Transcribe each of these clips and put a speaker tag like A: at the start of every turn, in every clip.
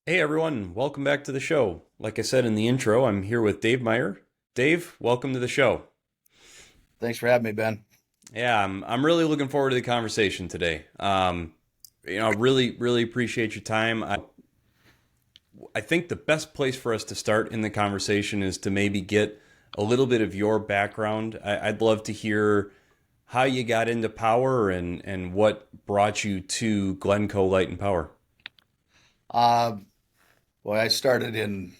A: Hey everyone, welcome back to the show. Like I said in the intro, I'm here with Dave Meyer. Dave, welcome to the show.
B: Thanks for having me, Ben.
A: Yeah, I'm really looking forward to the conversation today. Really appreciate your time. I think the best place for us to start in the conversation is to maybe get a little bit of your background. I'd love to hear how you got into power and what brought you to Glencoe Light and Power.
B: Uh, I started in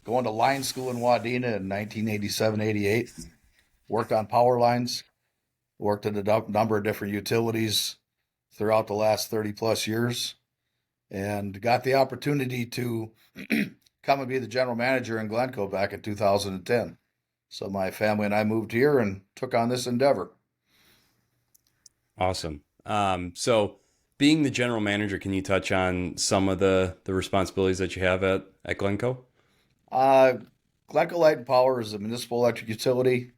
B: going to line school in Wadena in 1987, 88. Worked on power lines, worked at a number of different utilities throughout the last 30 plus years, and got the opportunity to come and be the general manager in Glencoe back in 2010. So my family and I moved here and took on this endeavor.
A: Awesome. So being the general manager, can you touch on some of the responsibilities that you have at Glencoe?
B: Uh, Glencoe Light Power is a municipal electric utility.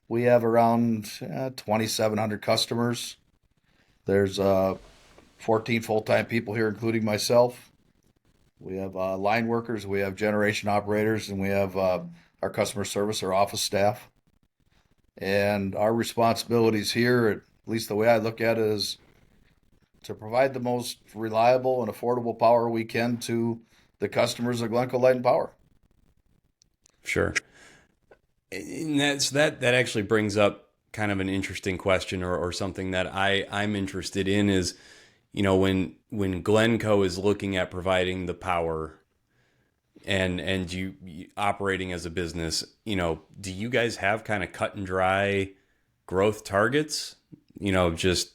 B: We have around 2,700 customers. There's 14 full-time people here, including myself. We have line workers, we have generation operators, and we have our customer service, our office staff. And our responsibilities here, at least the way I look at it, is to provide the most reliable and affordable power we can to the customers of Glencoe Light and Power.
A: Sure. And that actually brings up kind of an interesting question or something that I'm interested in is, when Glencoe is looking at providing the power and you operating as a business, do you guys have kind of cut and dry growth targets? Just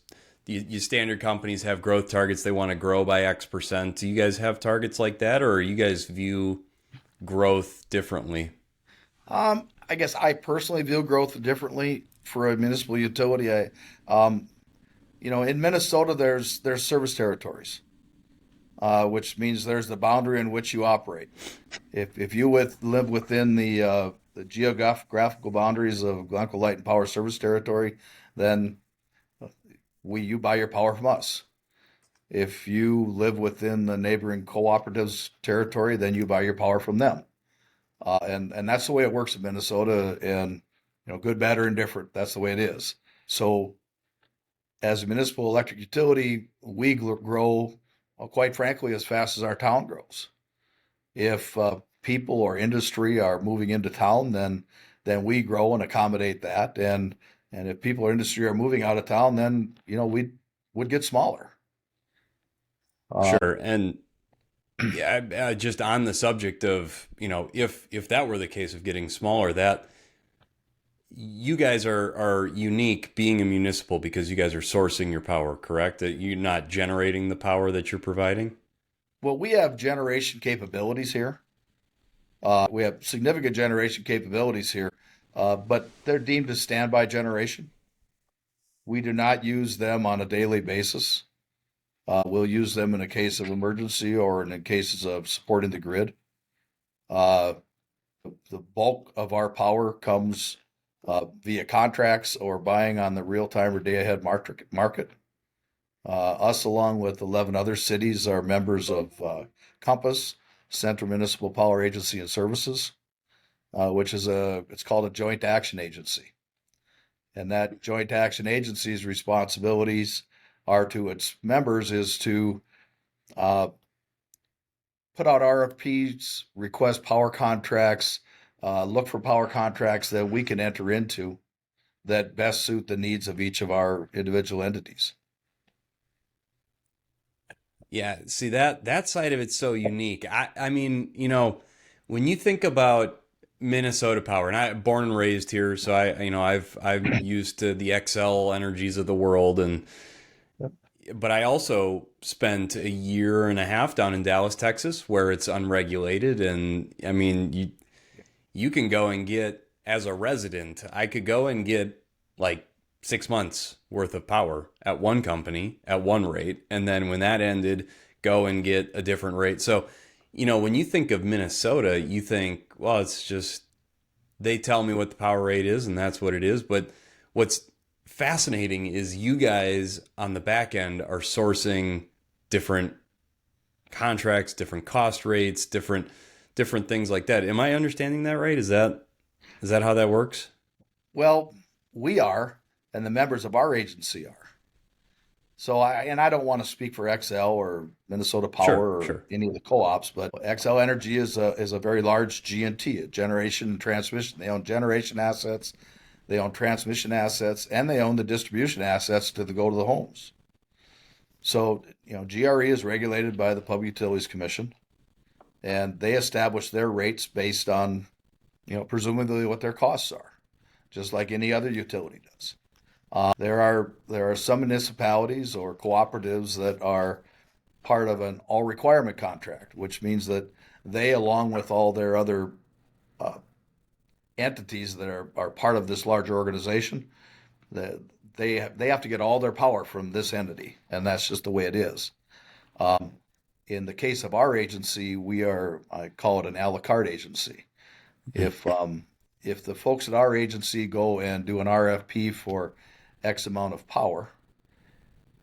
A: you standard companies have growth targets. They want to grow by X percent. Do you guys have targets like that, or you guys view growth differently?
B: I guess I personally view growth differently for a municipal utility. In Minnesota, there's service territories, which means there's the boundary in which you operate. If you live within the geographical boundaries of Glencoe Light and Power Service Territory, then you buy your power from us. If you live within the neighboring cooperatives territory, then you buy your power from them. And that's the way it works in Minnesota. And good, bad, or indifferent, that's the way it is. So as a municipal electric utility, we grow, well, quite frankly, as fast as our town grows. If people or industry are moving into town, then we grow and accommodate that. And if people or industry are moving out of town, then we would get smaller. Uh,
A: Sure. And yeah, just on the subject of, if that were the case of getting smaller, that you guys are unique being a municipal because you guys are sourcing your power, correct? That you're not generating the power that you're providing.
B: well, we have generation capabilities here. We have significant generation capabilities here, but they're deemed as standby generation. We do not use them on a daily basis. We'll use them in a case of emergency or in cases of supporting the grid. Uh, the bulk of our power comes via contracts or buying on the real time or day ahead market. Us, along with 11 other cities, are members of Compass, Central Municipal Power Agency and Services, which is it's called a joint action agency. And that joint action agency's responsibilities are to its members is to uh, put out RFPs, request power contracts, look for power contracts that we can enter into that best suit the needs of each of our individual entities.
A: Yeah, see that side of it's so unique. I mean, when you think about Minnesota Power, and I born and raised here, so I'm used to the XL energies of the world, and
B: Yep.
A: but I also spent a year and a half down in Dallas, Texas, where it's unregulated, and I mean, you can go and get, as a resident, I could go and get like 6 months worth of power at one company at one rate. And then when that ended, go and get a different rate. So, when you think of Minnesota, you think, well, it's just they tell me what the power rate is and that's what it is. But what's fascinating is you guys on the back end are sourcing different contracts, different cost rates, different things like that. Am I understanding that right? Is that how that works?
B: Well, we are, and the members of our agency are. So I don't want to speak for XL or Minnesota
A: Sure,
B: Power or
A: sure.
B: any of the co-ops, but XL Energy is a very large G&T, a generation and transmission. They own generation assets, they own transmission assets, and they own the distribution assets go to the homes. So, GRE is regulated by the Public Utilities Commission, and they establish their rates based on, presumably what their costs are, just like any other utility does. There are some municipalities or cooperatives that are part of an all requirement contract, which means that they, along with all their other uh, entities that are part of this larger organization, that they have to get all their power from this entity, and that's just the way it is. Um, in the case of our agency, I call it an a la carte agency. If um, if the folks at our agency go and do an RFP for X amount of power,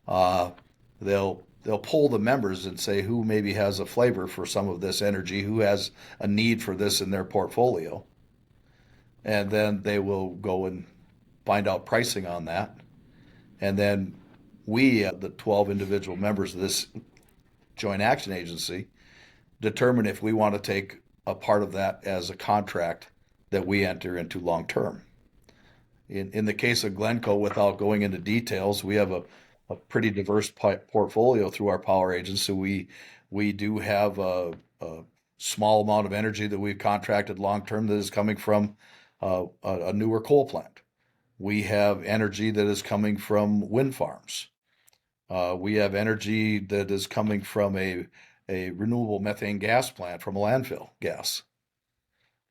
B: uh, they'll pull the members and say who maybe has a flavor for some of this energy, who has a need for this in their portfolio, and then they will go and find out pricing on that, and then we, the 12 individual members of this joint action agency, determine if we want to take a part of that as a contract that we enter into long term. In the case of Glencoe, without going into details, we have a pretty diverse portfolio through our power agency. We do have a small amount of energy that we've contracted long term that is coming from a newer coal plant. We have energy that is coming from wind farms. We have energy that is coming from a renewable methane gas plant from a landfill gas.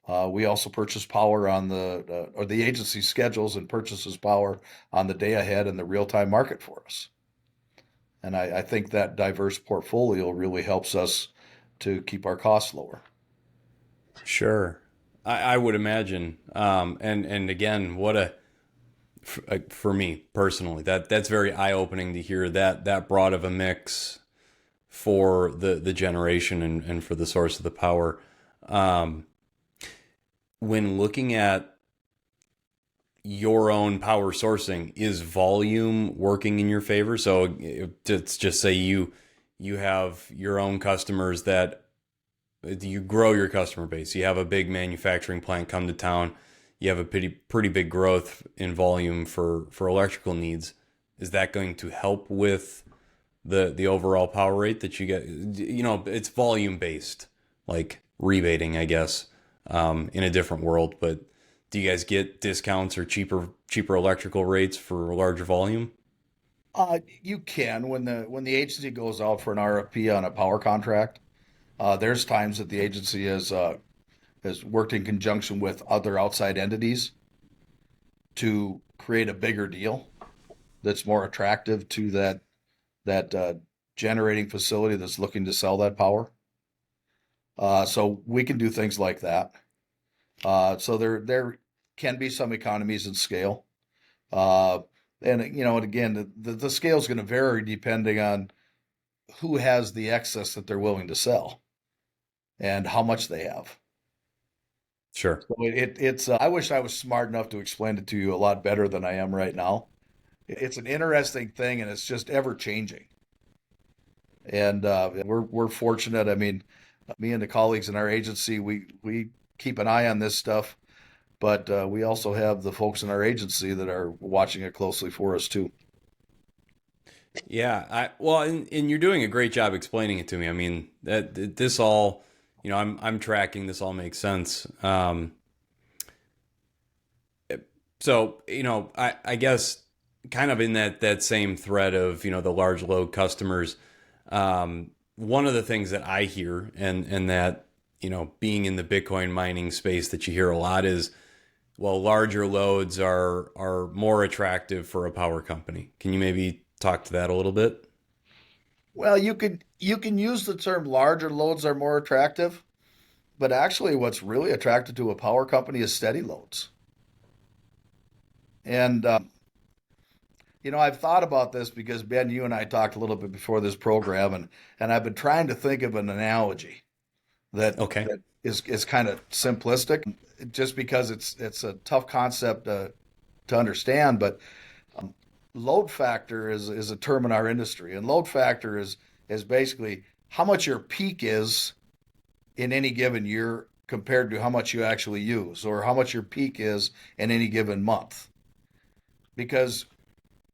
B: We also purchase power or the agency schedules and purchases power on the day ahead in the real time market for us. And I think that diverse portfolio really helps us to keep our costs lower.
A: Sure. I would imagine. And again, for me personally, that's very eye opening to hear that broad of a mix for the generation and for the source of the power. Um, when looking at your own power sourcing, is volume working in your favor? So let's just say you have your own customers that you grow your customer base. You have a big manufacturing plant come to town. You have a pretty big growth in volume for electrical needs. Is that going to help with the overall power rate that you get? It's volume based, like rebating, I guess, in a different world. But do you guys get discounts or cheaper electrical rates for larger volume?
B: You can when the agency goes out for an RFP on a power contract. There's times that the agency has worked in conjunction with other outside entities to create a bigger deal that's more attractive to that generating facility that's looking to sell that power. So we can do things like that. So there can be some economies in scale. Uh, and again, the scale is going to vary depending on who has the excess that they're willing to sell and how much they have.
A: Sure.
B: So it's I wish I was smart enough to explain it to you a lot better than I am right now. It's an interesting thing, and it's just ever changing. And we're fortunate. I mean, me and the colleagues in our agency, we keep an eye on this stuff, but we also have the folks in our agency that are watching it closely for us too.
A: Yeah, and you're doing a great job explaining it to me. I mean, that this all, I'm tracking. This all makes sense. So I guess kind of in that same thread of the large load customers. One of the things that I hear and that being in the Bitcoin mining space that you hear a lot is, well, larger loads are more attractive for a power company. Can you maybe talk to that a little bit?
B: Well, you can use the term larger loads are more attractive, but actually, what's really attractive to a power company is steady loads. And I've thought about this because Ben, you and I talked a little bit before this program, and I've been trying to think of an analogy that
A: Okay.
B: is kind of simplistic, just because it's a tough concept to understand. But load factor is a term in our industry, and load factor is basically how much your peak is in any given year compared to how much you actually use, or how much your peak is in any given month. Because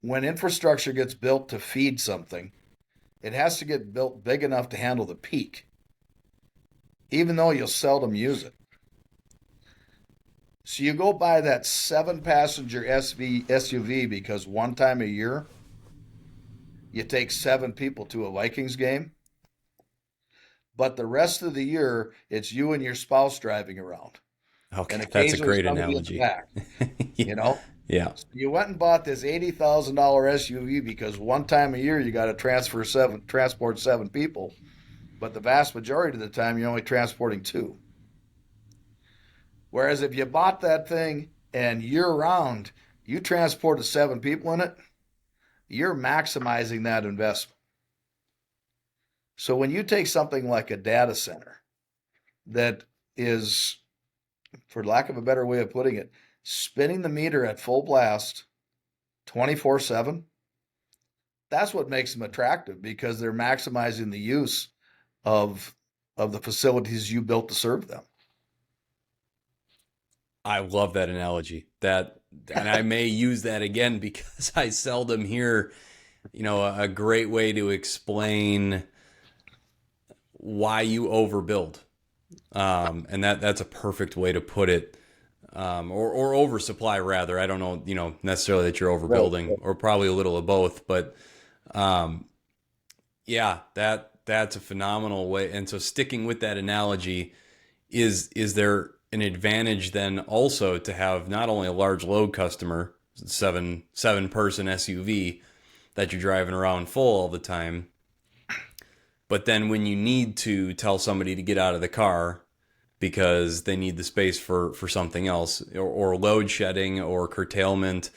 B: when infrastructure gets built to feed something, it has to get built big enough to handle the peak, even though you'll seldom use it. So you go buy that 7-passenger SUV because one time a year you take 7 people to a Vikings game, but the rest of the year it's you and your spouse driving around, and
A: Okay. That's a
B: occasionally
A: great
B: somebody in the
A: analogy.
B: back.
A: Yeah.
B: You know,
A: Yeah.
B: so you went and bought this $80,000 SUV because one time a year you got to transport 7 people, but the vast majority of the time you're only transporting two. Whereas if you bought that thing and year round you transported 7 people in it, you're maximizing that investment. So when you take something like a data center that is, for lack of a better way of putting it, spinning the meter at full blast 24/7, that's what makes them attractive, because they're maximizing the use of the facilities you built to serve them.
A: I love that analogy. And I may use that again because I seldom hear, a great way to explain why you overbuild. And that's a perfect way to put it. Or oversupply rather. I don't know, necessarily that you're
B: Right.
A: overbuilding, or probably a little of both, but um, yeah, that's a phenomenal way. And so sticking with that analogy, is there an advantage then also to have not only a large load customer, seven person SUV that you're driving around full all the time, but then when you need to tell somebody to get out of the car because they need the space for something else, or load shedding or curtailment,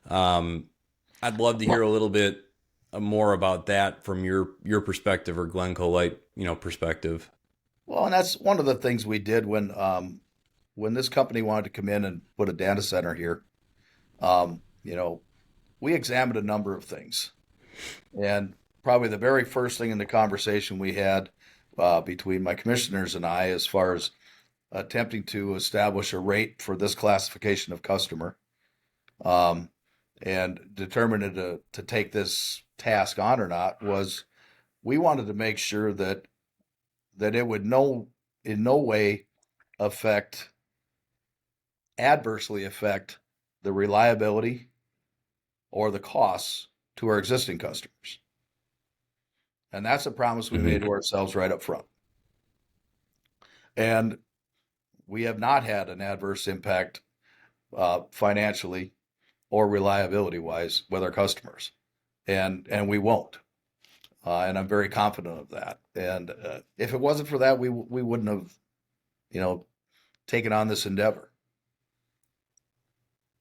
A: um, I'd love to hear a little bit more about that from your perspective, or Glencoe Light, perspective.
B: Well, and that's one of the things we did when this company wanted to come in and put a data center here. Um, you know, we examined a number of things, and probably the very first thing in the conversation we had between my commissioners and I, as far as attempting to establish a rate for this classification of customer, um, and determining to take this task on or not, was we wanted to make sure that it would in no way affect adversely affect the reliability or the costs to our existing customers. And that's a promise we made
A: Mm-hmm.
B: to ourselves right up front. And we have not had an adverse impact financially or reliability wise with our customers, and we won't. And I'm very confident of that. And if it wasn't for that, we wouldn't have, you know, taken on this endeavor.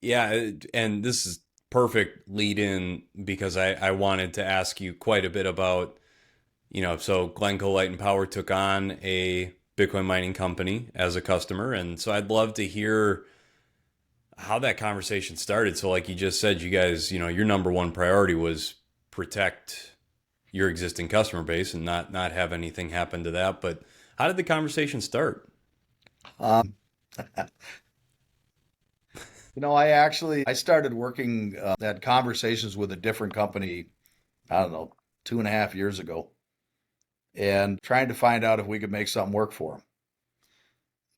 A: Yeah, and this is perfect lead in because I wanted to ask you quite a bit about, so Glencoe Light and Power took on a Bitcoin mining company as a customer. And so I'd love to hear how that conversation started. So like you just said, you guys, your number one priority was protect your existing customer base and not have anything happen to that. But how did the conversation start?
B: You I started working, had conversations with a different company, I don't know, 2.5 years ago, and trying to find out if we could make something work for them.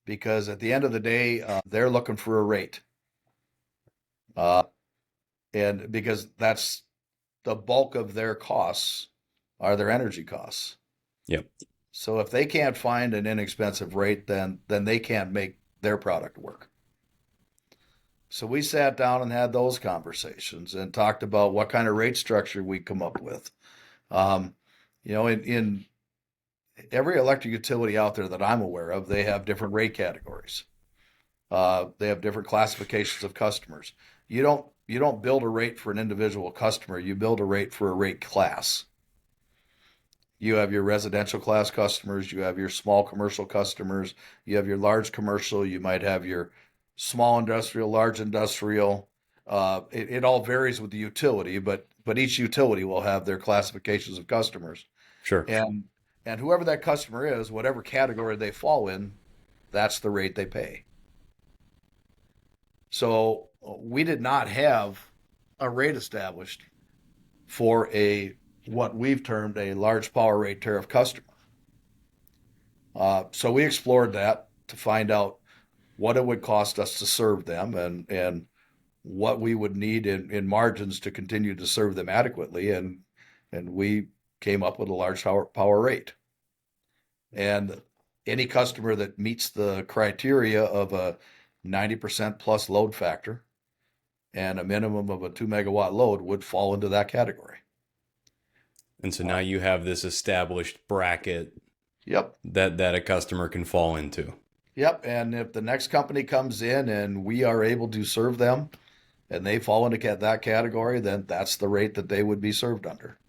B: Because at the end of the day, they're looking for a rate, uh, and because that's the bulk of their costs are their energy costs.
A: Yep.
B: So if they can't find an inexpensive rate, then they can't make their product work. So we sat down and had those conversations and talked about what kind of rate structure we come up with. Um, in every electric utility out there that I'm aware of, they have different rate categories. They have different classifications of customers. You don't build a rate for an individual customer. You build a rate for a rate class. You have your residential class customers, you have your small commercial customers, you have your large commercial, you might have your small industrial, large industrial. It all varies with the utility, but each utility will have their classifications of customers,
A: Sure.
B: and and whoever that customer is, whatever category they fall in, that's the rate they pay. So we did not have a rate established for a what we've termed a large power rate tariff customer. So we explored that to find out what it would cost us to serve them and what we would need in margins to continue to serve them adequately. And we came up with a large power rate. And any customer that meets the criteria of a 90% plus load factor and a minimum of a 2 megawatt load would fall into that category.
A: And so now you have this established bracket
B: Yep.
A: that a customer can fall into.
B: Yep. And if the next company comes in and we are able to serve them and they fall into that category, then that's the rate that they would be served under.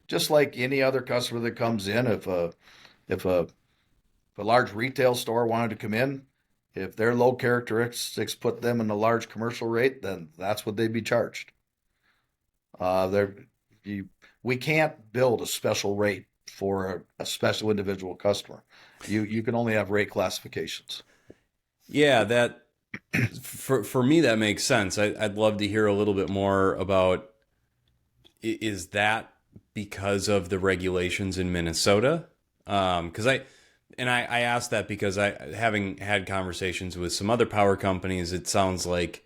B: Just like any other customer that comes in, if a large retail store wanted to come in, if their load characteristics put them in a large commercial rate, then that's what they'd be charged. There, you, we can't build a special rate for a special individual customer. You can only have rate classifications.
A: Yeah, that for me that makes sense. I'd love to hear a little bit more about, is that because of the regulations in Minnesota? Because I asked that because having had conversations with some other power companies, it sounds like,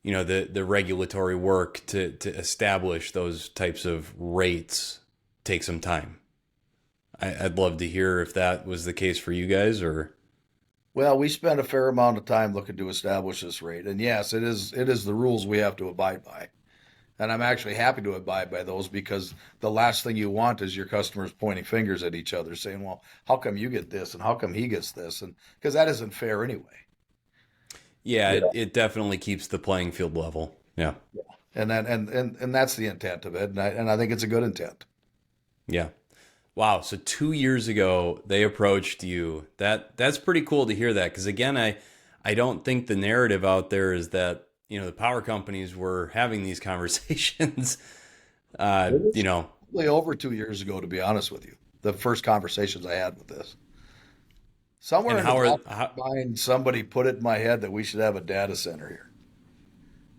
A: the regulatory work to establish those types of rates take some time. I'd love to hear if that was the case for you guys, or
B: Well, we spent a fair amount of time looking to establish this rate, and yes, it is the rules we have to abide by. And I'm actually happy to abide by those because the last thing you want is your customers pointing fingers at each other saying, well, how come you get this and how come he gets this? And because that isn't fair anyway.
A: yeah,
B: Yeah.
A: it definitely keeps the playing field level. Yeah,
B: And that's the intent of it. And I think it's a good intent.
A: yeah. Wow. So 2 years ago they approached you. That's pretty cool to hear that, because again, I don't think the narrative out there is that the power companies were having these conversations. Uh,
B: It
A: you
B: was
A: know,
B: probably over 2 years ago, to be honest with you. The first conversations I had with this. Somewhere
A: and
B: in the
A: how are
B: back of my mind, somebody put it in my head that we should have a data center here.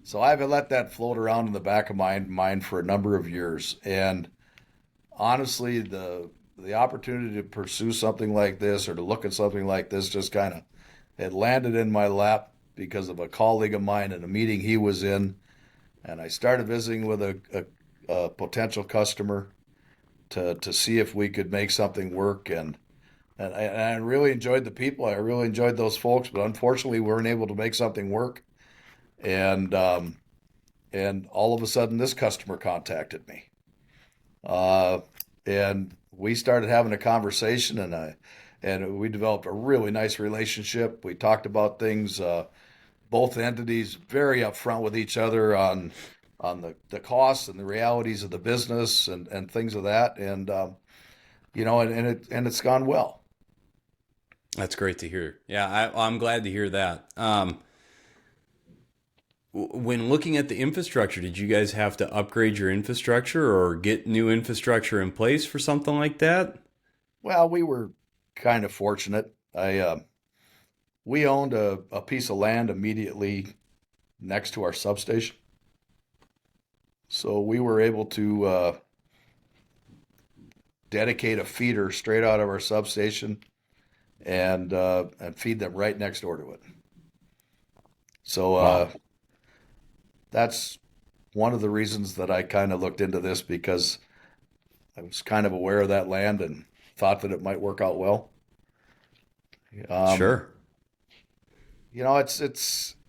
B: So I've let that float around in the back of my mind for a number of years. And honestly, the opportunity to pursue something like this or to look at something like this just kind of it landed in my lap because of a colleague of mine in a meeting he was in, and I started visiting with a potential customer to see if we could make something work. And I really enjoyed the people. I really enjoyed those folks, but unfortunately, we weren't able to make something work. And and all of a sudden, this customer contacted me. Uh, and we started having a conversation, and we developed a really nice relationship. We talked about things. Both entities very upfront with each other on the costs and the realities of the business and things of that. And it's gone well.
A: that's great to hear. Yeah, I'm glad to hear that. When looking at the infrastructure, did you guys have to upgrade your infrastructure or get new infrastructure in place for something like that?
B: Well, we were kind of fortunate. I We owned a piece of land immediately next to our substation, so we were able to dedicate a feeder straight out of our substation and feed them right next door to it. So
A: Wow,
B: that's one of the reasons that I kind of looked into this because I was kind of aware of that land and thought that it might work out well. Um,
A: sure.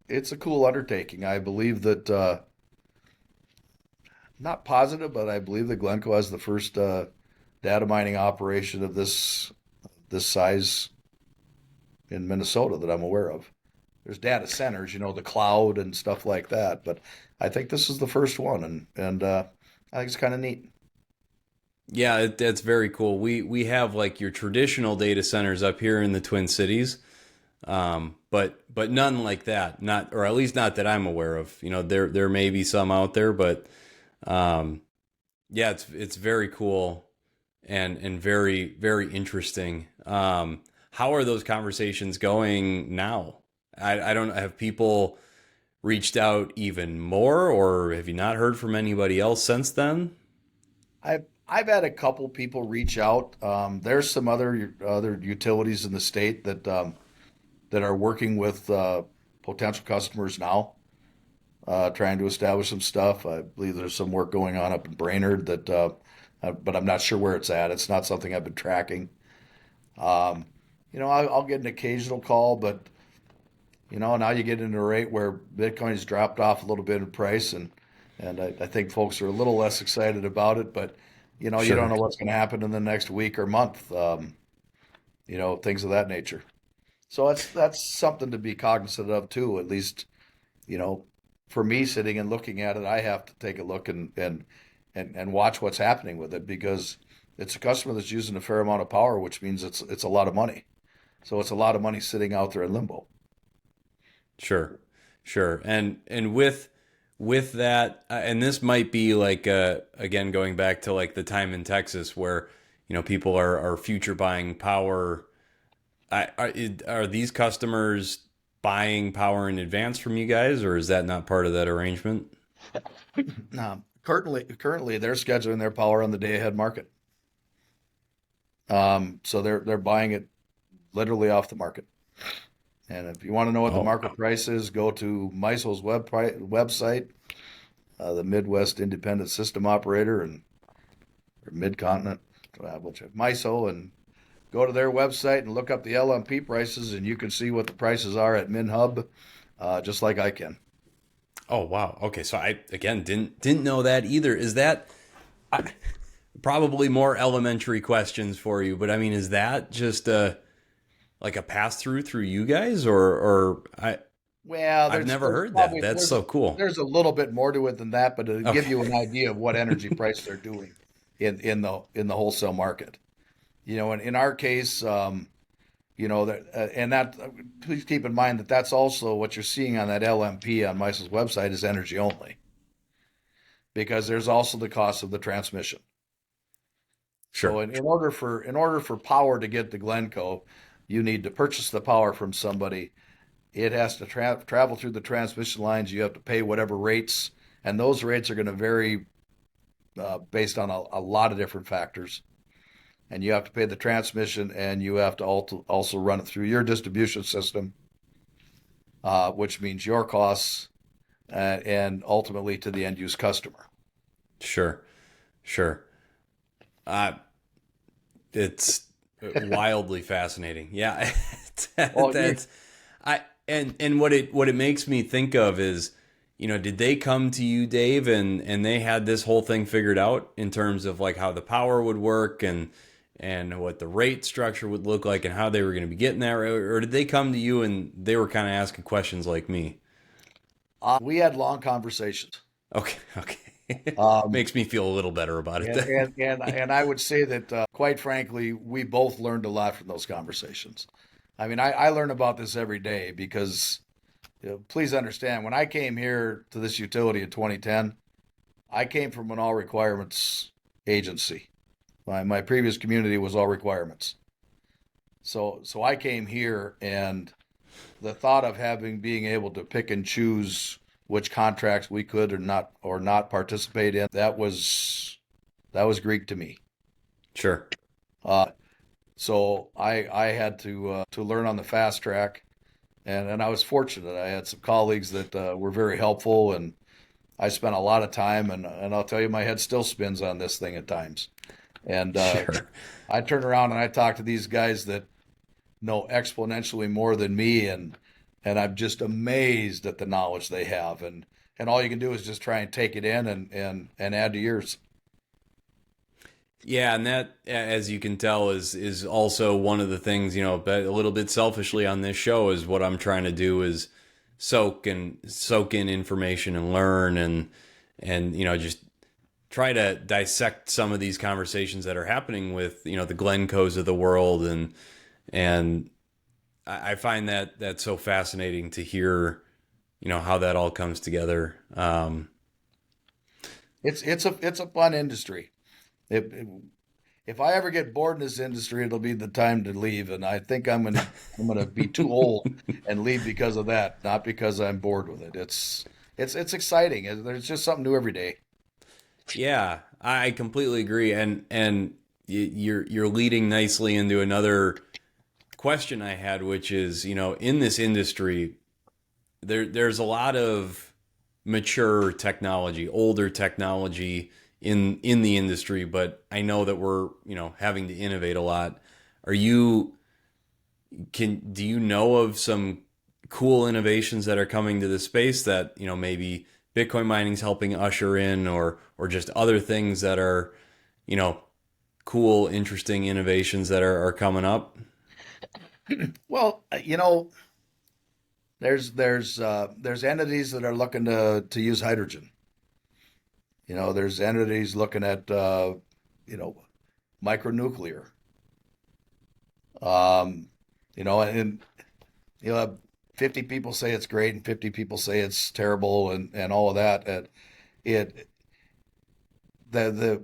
B: it's a cool undertaking. I believe that not positive, but I believe that Glencoe has the first data mining operation of this size in Minnesota that I'm aware of. there's data centers, the cloud and stuff like that. But I think this is the first one, and I think it's kind of neat.
A: Yeah, that's very cool. We have like your traditional data centers up here in the Twin Cities, but none like that. Not, or at least not that I'm aware of. There may be some out there, but um, yeah, it's very cool and very very interesting. How are those conversations going now? I don't have people reached out even more, or have you not heard from anybody else since then?
B: I've had a couple people reach out. There's some other utilities in the state that are working with potential customers now, trying to establish some stuff. I believe there's some work going on up in Brainerd but I'm not sure where it's at. It's not something I've been tracking. Um, I'll get an occasional call, but now you get into a rate where Bitcoin's dropped off a little bit in price, and I think folks are a little less excited about it. But you don't
A: Sure.
B: know what's going to happen in the next week or month. Things of that nature. So that's something to be cognizant of too. At least you know, for me sitting and looking at it, I have to take a look and watch what's happening with it because it's a customer that's using a fair amount of power, which means it's a lot of money. So it's a lot of money sitting out there in limbo.
A: Sure, sure, and with that, and this might be like again going back to like the time in Texas where people are future buying power. Are these customers buying power in advance from you guys, or is that not part of that arrangement?
B: Currently, they're scheduling their power on the day ahead market. So they're buying it literally off the market. And if you want to know what the
A: Oh,
B: market price is, go to MISO's website, the Midwest Independent System Operator and or Mid-Continent, which MISO, and go to their website and look up the LMP prices, and you can see what the prices are at MinHub, just like I can.
A: oh wow. Okay, so I again didn't know that either. Is that I, probably more elementary questions for you? But I mean, is that just like a pass through you guys, or
B: Well,
A: I've never
B: there's
A: heard that.
B: probably
A: That's so cool.
B: there's a little bit more to it than that, but to give
A: Okay.
B: you an idea of what energy prices are doing in the wholesale market. And in our case, that and that please keep in mind that that's also what you're seeing on that LMP on MISO's website is energy only because there's also the cost of the transmission. So
A: Sure.
B: in order for power to get to Glencoe, you need to purchase the power from somebody. It has to travel through the transmission lines. You have to pay whatever rates, and those rates are going to vary based on a lot of different factors. And you have to pay the transmission, and you have to also run it through your distribution system, which means your costs and ultimately to the end use customer.
A: Sure. Sure. Uh, it's wildly fascinating. Yeah.
B: Well,
A: That's I and what it makes me think of is, did they come to you, Dave, and they had this whole thing figured out in terms of like how the power would work and what the rate structure would look like and how they were going to be getting there, or did they come to you and they were kind of asking questions like me?
B: we had long conversations.
A: Okay, okay.
B: Um,
A: Makes me feel a little better about it
B: And
A: then.
B: and and I would say that, quite frankly, we both learned a lot from those conversations. I mean, I learn about this every day because, please understand, when I came here to this utility in 2010, I came from an all requirements agency. My previous community was all requirements. So I came here, and the thought of being able to pick and choose which contracts we could or not participate in, that was Greek to me.
A: Sure.
B: Uh, so I had to learn on the fast track, and I was fortunate. I had some colleagues that were very helpful, and I spent a lot of time, and I'll tell you, my head still spins on this thing at times. And
A: Sure.
B: I turn around and I talk to these guys that know exponentially more than me, and I'm just amazed at the knowledge they have, and all you can do is just try and take it in and add to yours.
A: Yeah, and that, as you can tell, is also one of the things, but a little bit selfishly on this show is what I'm trying to do soak in information and learn and just try to dissect some of these conversations that are happening with the Glencoes of the world and I find that so fascinating to hear how that all comes together.
B: It's a fun industry. If I ever get bored in this industry, it'll be the time to leave, and I think I'm gonna be too old and leave because of that, not because I'm bored with it. It's exciting. There's just something new every day.
A: Yeah, I completely agree, and you're leading nicely into another question I had, which is, in this industry, there's a lot of mature technology, older technology in the industry, but I know that we're, having to innovate a lot. Are you do you know of some cool innovations that are coming to the space that, maybe Bitcoin mining is helping usher in or just other things that are, you know, cool, interesting innovations that are coming up?
B: Well, there's entities that are looking to use hydrogen. There's entities looking at you know micronuclear. Um, and 50 people say it's great and 50 people say it's terrible and all of that. And it the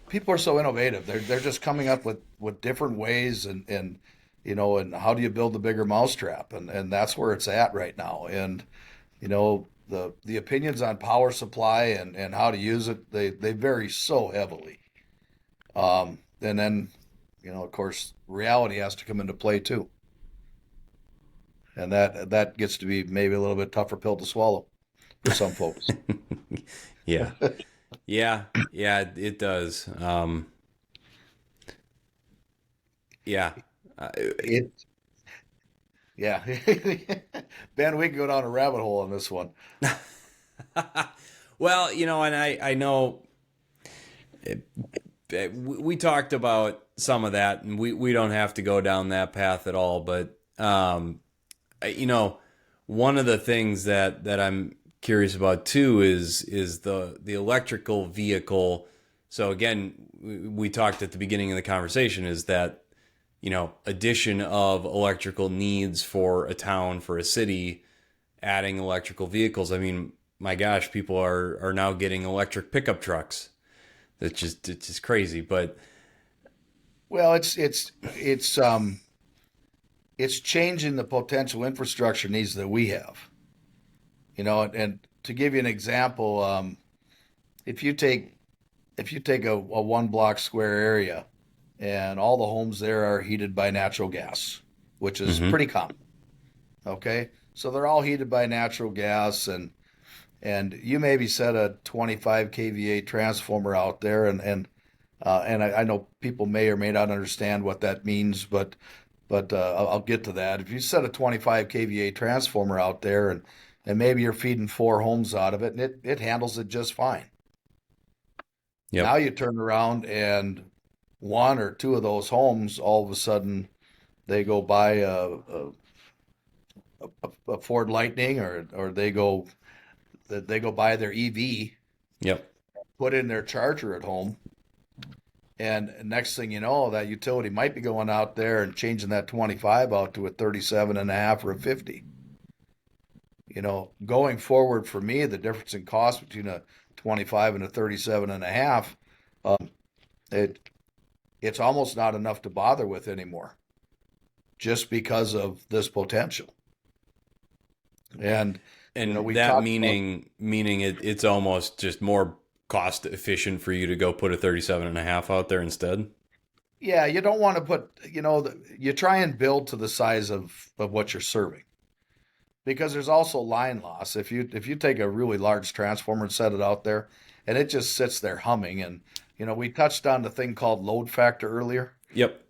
B: people are so innovative. They're just coming up with different ways and how do you build the bigger mousetrap? And that's where it's at right now. And the opinions on power supply and how to use it, they vary so heavily. And then, of course, reality has to come into play too. And that gets to be maybe a little bit tougher pill to swallow for some folks.
A: Yeah. Yeah, it does. Yeah. Uh,
B: It Yeah. Ben, we can go down a rabbit hole on this one.
A: well, and I know we talked about some of that, and we don't have to go down that path at all. But you know, one of the things that I'm curious about too is the electrical vehicle. So again, we talked at the beginning of the conversation is that addition of electrical needs for a town, for a city, adding electrical vehicles. I mean, my gosh, people are now getting electric pickup trucks. It's just crazy, but
B: Well, it's changing the potential infrastructure needs that we have. And to give you an example, if you take a 1 block square area and all the homes there are heated by natural gas, which is
A: hmm
B: pretty common. Okay, so they're all heated by natural gas, and you maybe set a 25 kVA transformer out there, and I know people may or may not understand what that means, but I'll get to that. If you set a 25 kVA transformer out there, and maybe you're feeding 4 homes out of it, and it handles it just fine. Now
A: yep,
B: you turn around and one or two of those homes, all of a sudden, they go buy a Ford Lightning, or they go buy their EV,
A: yep,
B: put in their charger at home, and next thing you know, that utility might be going out there and changing that 25 out to a 37 and a half or a 50. Going forward for me, the difference in cost between a 25 and a 37 and a half, it it's almost not enough to bother with anymore, just because of this potential. And
A: and
B: we
A: that
B: talked about,
A: meaning it's almost just more cost efficient for you to go put a 37 and a half out there instead.
B: yeah, you don't want to put, you try and build to the size of what you're serving, because there's also line loss. If you take a really large transformer and set it out there, and it just sits there humming, and we touched on the thing called load factor earlier.
A: Yep,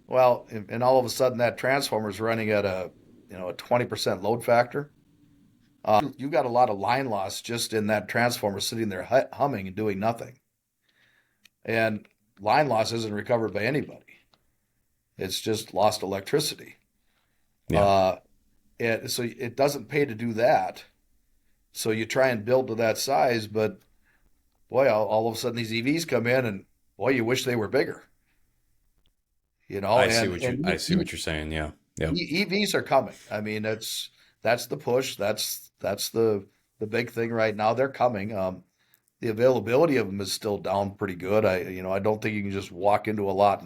B: Well, and all of a sudden that transformer is running at a 20% load factor. You've got a lot of line loss just in that transformer sitting there humming and doing nothing. And line loss isn't recovered by anybody. It's just lost electricity.
A: yeah,
B: Uh, so it doesn't pay to do that. So you try and build to that size, but boy, all of a sudden these EVs come in, and boy, you wish they were bigger.
A: I see
B: And
A: what you're saying. Yeah. Yep.
B: EVs are coming. I mean, that's the push. That's the big thing right now. They're coming. The availability of them is still down pretty good. I don't think you can just walk into a lot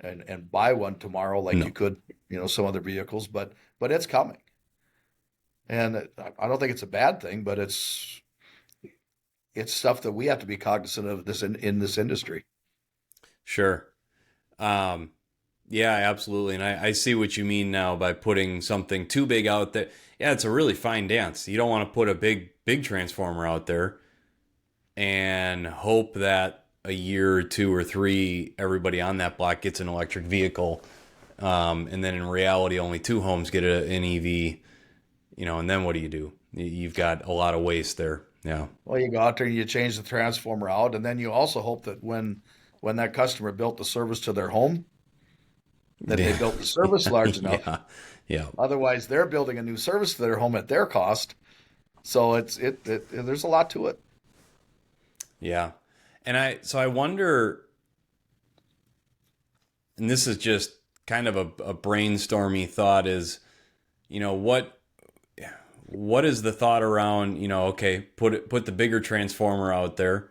B: and buy one tomorrow like you
A: No.
B: could, some other vehicles, but it's coming. And I don't think it's a bad thing, but it's stuff that we have to be cognizant of this in this industry.
A: Sure. Um, yeah, absolutely. And I see what you mean now by putting something too big out there. Yeah, it's a really fine dance. You don't want to put a big transformer out there and hope that a year or two or three, everybody on that block gets an electric vehicle. And then in reality, only two homes get an EV, and then what do you do? You've got a lot of waste there. Yeah.
B: Well, you go out there and you change the transformer out, and then you also hope that when that customer built the service to their home, that they
A: Yeah.
B: built the service large enough.
A: Yeah. Yeah.
B: Otherwise, they're building a new service to their home at their cost. So there's a lot to it.
A: Yeah. And I wonder, and this is just kind of a brainstormy thought is, what is the thought around, okay, put the bigger transformer out there,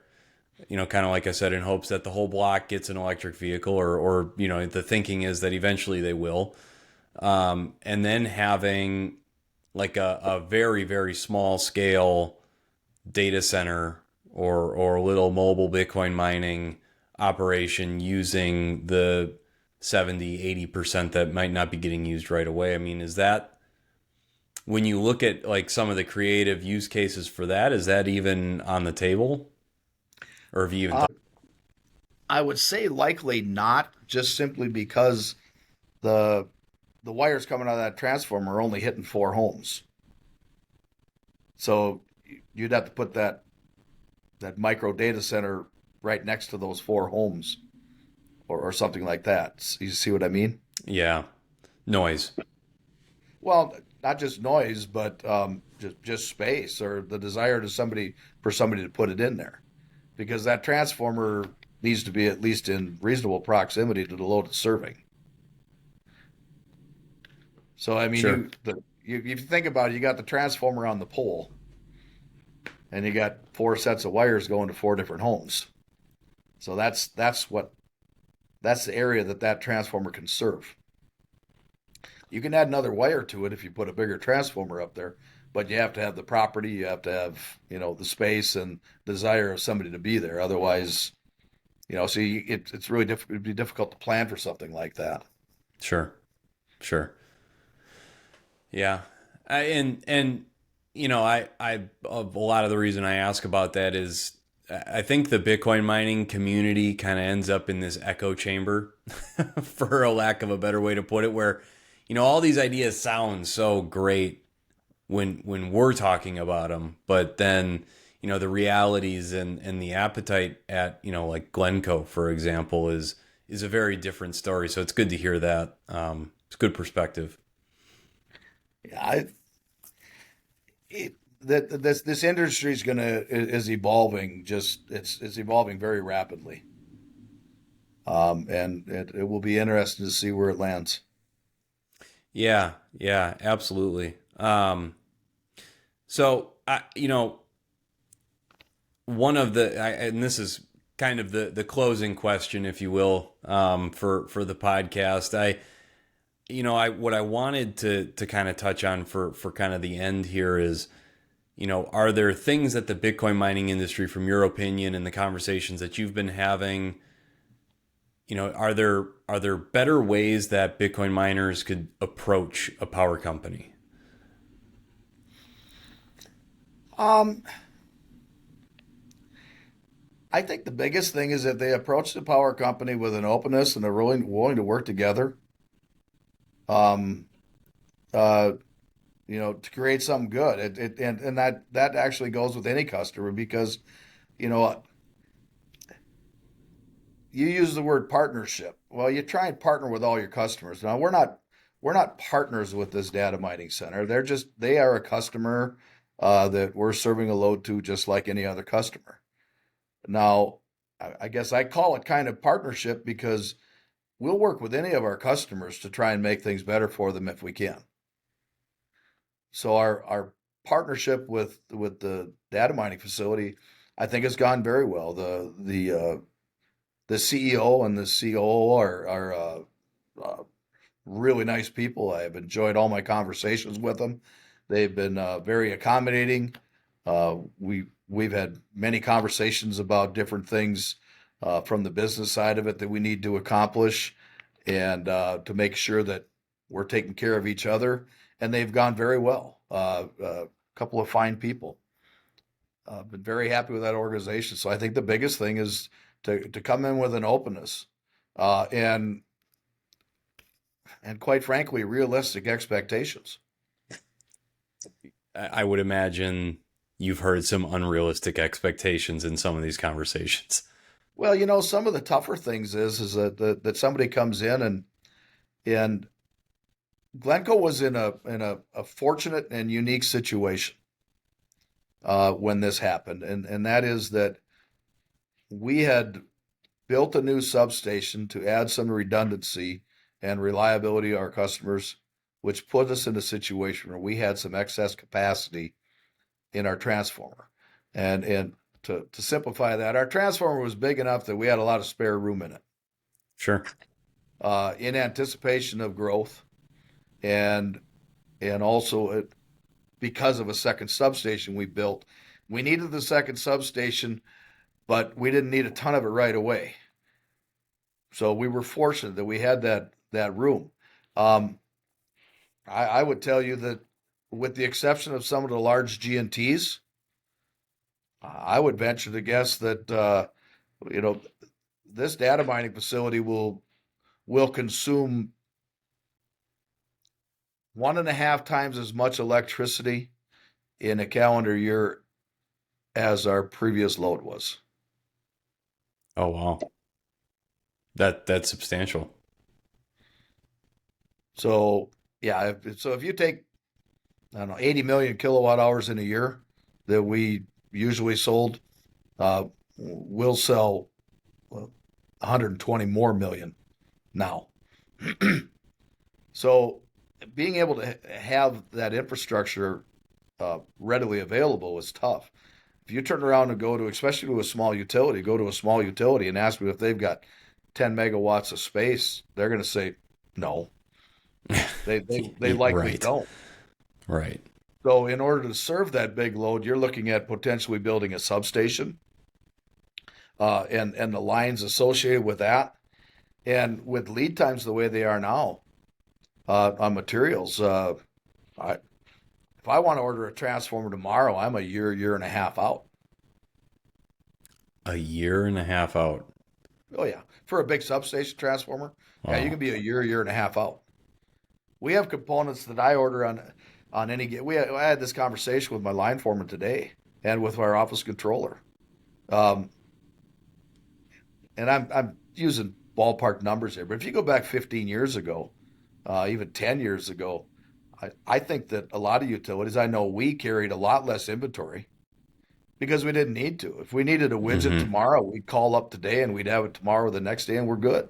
A: kind of like I said, in hopes that the whole block gets an electric vehicle or the thinking is that eventually they will. And then having like a very, very small scale data center or a little mobile Bitcoin mining operation using the 70-80% that might not be getting used right away. I mean, is that, when you look at like some of the creative use cases for that, is that even on the table? Or have you even
B: Uh,
A: thought?
B: I would say likely not, just simply because the the wires coming out of that transformer are only hitting four homes. So you'd have to put that micro data center right next to those four homes, or something like that. You see what I mean?
A: Yeah, noise.
B: Well, not just noise, but just space, or the desire to somebody to put it in there, because that transformer needs to be at least in reasonable proximity to the load it's serving. So I mean,
A: Sure.
B: if you think about it, you got the transformer on the pole, and you got four sets of wires going to four different homes. So that's the area that transformer can serve. You can add another wire to it if you put a bigger transformer up there, but you have to have the property, you have to have, the space and desire of somebody to be there. Otherwise, it's really it'd be difficult to plan for something like that.
A: Sure. Sure. Yeah. And I a lot of the reason I ask about that is I think the Bitcoin mining community kind of ends up in this echo chamber, for a lack of a better way to put it, where all these ideas sound so great when we're talking about them, but then the realities and the appetite at like Glencoe, for example, is a very different story. So it's good to hear that. It's good perspective.
B: Yeah, this industry is evolving. Just it's evolving very rapidly, and it will be interesting to see where it lands.
A: Yeah, yeah, absolutely. So one of and this is kind of the closing question, if you will, for the podcast. What I wanted to kind of touch on for kind of the end here is, are there things that the Bitcoin mining industry, from your opinion and the conversations that you've been having, are there better ways that Bitcoin miners could approach a power company?
B: Um, I think the biggest thing is if they approach the power company with an openness and they're willing to work together, um, uh, to create something good. And that actually goes with any customer, because you know you use the word partnership. Well, you try and partner with all your customers. Now, we're not we're not partners with this data mining center. They are a customer that we're serving a load to just like any other customer. Now, I guess I call it kind of partnership because we'll work with any of our customers to try and make things better for them if we can. So our partnership with the data mining facility, I think, has gone very well. The CEO and the COO are really nice people. I've enjoyed all my conversations with them. They've been very accommodating. We've had many conversations about different things from the business side of it that we need to accomplish, and to make sure that we're taking care of each other. And they've gone very well. A couple of fine people. Been very happy with that organization. So I think the biggest thing is to come in with an openness, uh, and and quite frankly, realistic expectations.
A: I would imagine you've heard some unrealistic expectations in some of these conversations.
B: Well, some of the tougher things is that somebody comes in, and Glencoe was in a fortunate and unique situation when this happened, and that is that we had built a new substation to add some redundancy and reliability to our customers, which put us in a situation where we had some excess capacity in our transformer. And to simplify that, our transformer was big enough that we had a lot of spare room in it,
A: Sure.
B: in anticipation of growth, and also because of a second substation we built. We needed the second substation, but we didn't need a ton of it right away. So we were fortunate that we had that room. Um, I would tell you that, with the exception of some of the large G&Ts, I would venture to guess that you know this data mining facility will consume 1.5 times as much electricity in a calendar year as our previous load was.
A: Oh wow. That's substantial.
B: So yeah, if you take, I don't know, 80 million kilowatt hours in a year that we usually sold, uh, we'll sell 120 more million now. So being able to have that infrastructure readily available is tough. If you turn around and go to, especially to a small utility, go to a small utility and ask me if they've got 10 megawatts of space, they're going to say no. They likely
A: Right.
B: don't.
A: Right.
B: So in order to serve that big load, you're looking at potentially building a substation, and the lines associated with that. And with lead times the way they are now, on materials, I, if I want to order a transformer tomorrow, I'm a year and a half out.
A: A year and a half out.
B: Oh yeah, for a big substation transformer, yeah, you
A: Wow.
B: can be a year and a half out. We have components that I order on any. I had this conversation with my line foreman today, and with our office controller. Um, and I'm using ballpark numbers here, but if you go back 15 years ago, even 10 years ago, I think that a lot of utilities, I know we carried a lot less inventory because we didn't need to. If we needed a widget
A: Mm-hmm.
B: tomorrow, we'd call up today and we'd have it tomorrow or the next day, and we're good.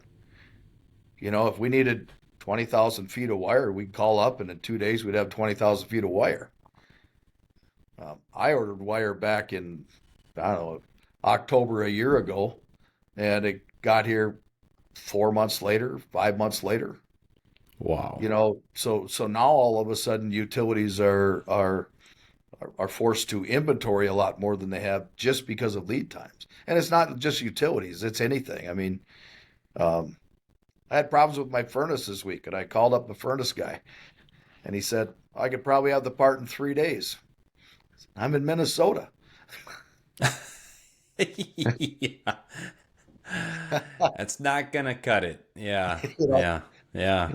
B: If we needed 20,000 feet of wire, we'd call up and in 2 days we'd have 20,000 feet of wire. I ordered wire back in, I don't know, October a year ago, and it got here 4 months later, 5 months later.
A: Wow.
B: So now all of a sudden utilities are forced to inventory a lot more than they have just because of lead times. And it's not just utilities; it's anything. I mean, um, I had problems with my furnace this week, and I called up the furnace guy, and he said I could probably have the part in 3 days. I'm in Minnesota.
A: Yeah. That's not gonna cut it. Yeah.
B: you know,
A: Yeah. Yeah.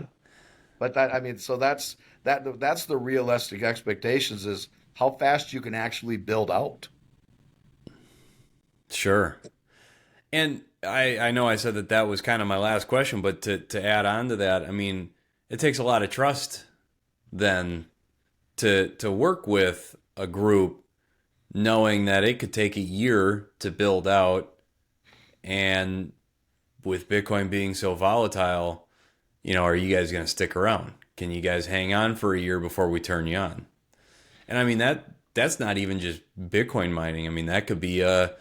B: but I mean, so that's the realistic expectations, is how fast you can actually build out.
A: Sure. And I know I said that was kind of my last question, but to add on to that, I mean, it takes a lot of trust then to work with a group knowing that it could take a year to build out, and with Bitcoin being so volatile, are you guys going to stick around? Can you guys hang on for a year before we turn you on? And I mean that's not even just Bitcoin mining. I mean that could be a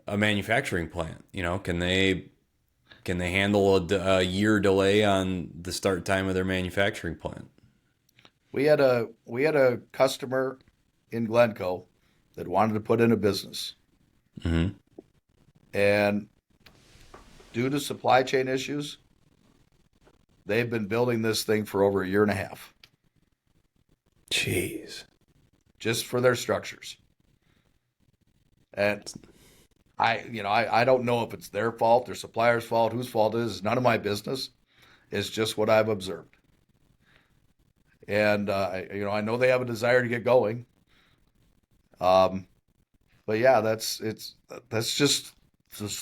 A: manufacturing plant. Can they handle a year delay on the start time of their manufacturing plant?
B: We had a customer in Glencoe that wanted to put in a business,
A: Mm-hmm.
B: and due to supply chain issues, they've been building this thing for over a year and a half
A: Jeez.
B: just for their structures. And I don't know if it's their fault, their supplier's fault, whose fault it is. None of my business. It's just what I've observed. And I know they have a desire to get going. Um, but yeah, that's just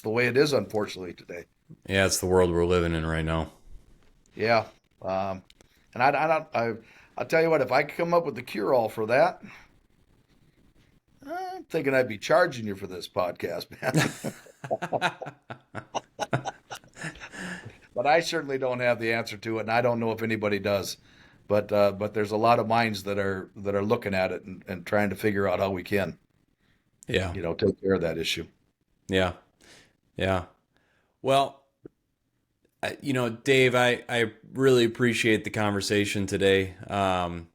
B: the way it is, unfortunately, today.
A: Yeah, it's the world we're living in right now.
B: Yeah. Um, and I'll tell you what, if I could come up with the cure all for that, I'm thinking I'd be charging you for this podcast, man. But I certainly don't have the answer to it, and I don't know if anybody does. But there's a lot of minds that are looking at it and trying to figure out how we can,
A: Yeah.
B: take care of that issue.
A: Yeah. Yeah. Well, Dave, I really appreciate the conversation today.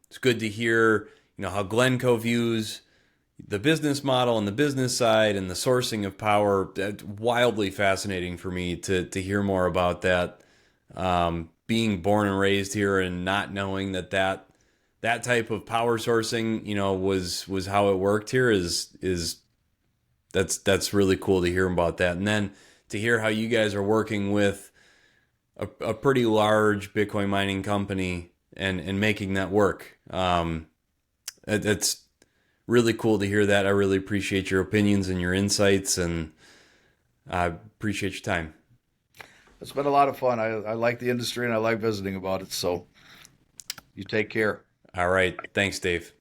A: It's good to hear, how Glencoe views the business model and the business side and the sourcing of power. That's wildly fascinating for me to hear more about that. Being born and raised here and not knowing that type of power sourcing, was how it worked here is that's really cool to hear about that. And then to hear how you guys are working with a pretty large Bitcoin mining company and making that work. It's really cool to hear that. I really appreciate your opinions and your insights, and I appreciate your time.
B: It's been a lot of fun. I like the industry and I like visiting about it. So you take care.
A: All right. Thanks, Dave.